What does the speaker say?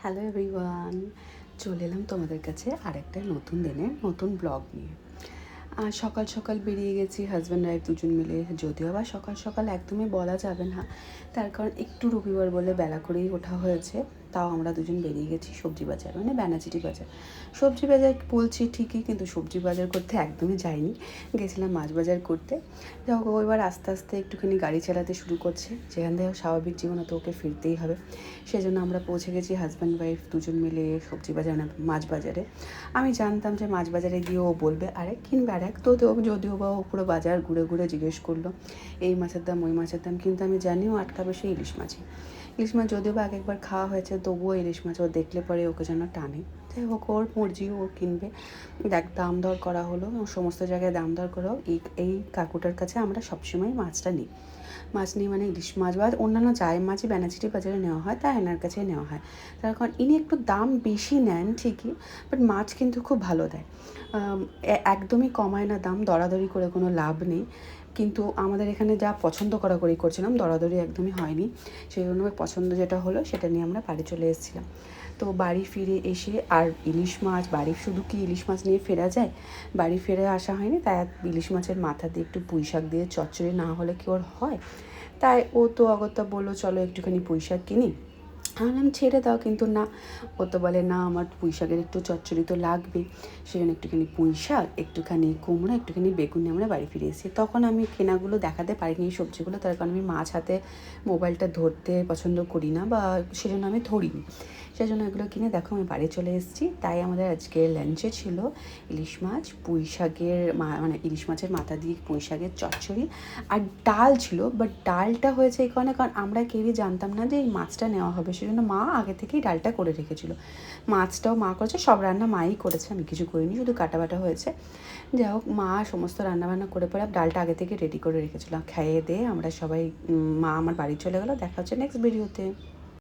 Hello everyone, চলে এলাম তোমাদের কাছে আরেকটা নতুন দিনের নতুন ব্লগ নিয়ে। সকাল সকাল বেরিয়ে গেছি হাজব্যান্ড ওয়াইফ দুজন মিলে। যদিও বা সকাল সকাল একদমই বলা যাবে না, তার কারণ একটু রবিবার বলে বেলা করেই ওঠা হয়েছে। তাও আমরা দুজন বেরিয়ে গেছি সবজি বাজার, মানে ব্যানাচিটি বাজার। সবজি বাজার বলছি ঠিকই, কিন্তু সবজি বাজার করতে একদমই যাইনি, গেছিলাম মাছ বাজার করতে। যাই হোক, এবার আস্তে আস্তে একটুখানি গাড়ি চালাতে শুরু করছে, যেখান থেকে স্বাভাবিক জীবনে তো ওকে ফিরতেই হবে। সেজন্য আমরা পৌঁছে গেছি হাজব্যান্ড ওয়াইফ দুজন মিলে সবজি বাজার না মাছ বাজারে। আমি জানতাম যে মাছ বাজারে গিয়ে ও বলবে আরেক কিনবে আরেক, তো যদিও বা ও পুরো বাজার ঘুরে ঘুরে জিজ্ঞেস করলো এই মাছের দাম ওই মাছের দাম, কিন্তু আমি জানিও আটকাবে সেই ইলিশ মাছে। ইলিশ মাছ যদিও বা একবার খাওয়া হয়েছে, তবুও ইলিশ মাছ ও দেখলে পরে ওকে যেন টানে। যাই হোক, ওর মর্জি, ও কিনবে। দেখ, দাম দর করা হলো, সমস্ত জায়গায় দাম দর করাও। এই কাকুটার কাছে আমরা সবসময় মাছটা নিই। মাছ নিয়ে মানে ইলিশ মাছ বা অন্যান্য যাই মাছই ব্যানাচিটি বাজারে নেওয়া হয়, তা এনার কাছে নেওয়া হয়। তার কারণ ইনি একটু দাম বেশি নেন ঠিকই, বাট মাছ কিন্তু খুব ভালো দেয়। একদমই কমায় না দাম, দরাদরি করে কোনো লাভ নেই। কিন্তু আমাদের এখানে যা পছন্দ করাকরি করছিলাম, দরাদরি একদমই হয়নি। সেই জন্য পছন্দ যেটা হলো সেটা নিয়ে আমরা বাড়ি চলে এসেছিলাম। তো বাড়ি ফিরে এসে আর ইলিশ মাছ, বাড়ি শুধু কি ইলিশ মাছ নিয়ে ফেরা যায়? বাড়ি ফিরে আসা হয়নি, তাই ইলিশ মাছের মাথা দিয়ে একটু পুঁই শাক দিয়ে চচ্চড়ি না হলে কি ওর হয়? তাই ও তো অগত্যা বললো চলো একটুখানি পুঁই শাক কিনি। আমি বললাম ছেড়ে দাও, কিন্তু না, ও তো বলে না আমার পুঁই শাকের একটু চচ্চড়ি তো লাগবেই। সেজন্য একটুখানি পুঁই শাক, একটুখানি কুমড়ো, একটুখানি বেগুন নিয়ে আমরা বাড়ি ফিরে এসেছি। তখন আমি কেনাগুলো দেখাতে পারিনি এই সবজিগুলো, তার কারণ আমি মাছ হাতে মোবাইলটা ধরতে পছন্দ করি না, বা সেজন্য আমি ধরিনি। সেজন্য এগুলো কিনে দেখো আমি বাড়ি চলে এসেছি। তাই আমাদের আজকের লাঞ্চে ছিল ইলিশ মাছ, পুঁই শাকের মানে ইলিশ মাছের মাথা দিয়ে পুঁই শাকের চচ্চড়ি, আর ডাল ছিল। বাট ডালটা হয়েছে এই কারণে, কারণ আমরা কেউই জানতাম না যে এই মাছটা নেওয়া হবে, সেজন্য মা আগে থেকেই ডালটা করে রেখেছিল। মাছটাও মা করেছে, সব রান্না মাই করেছে, আমি কিছু করিনি, শুধু কাটা বাটা হয়েছে। যাই হোক, মা সমস্ত রান্নাবান্না করে পরে ডালটা আগে থেকে রেডি করে রেখেছিলাম। খেয়ে দিয়ে আমরা সবাই মা আমার বাড়ি চলে গেলো। দেখা হচ্ছে নেক্সট ভিডিওতে।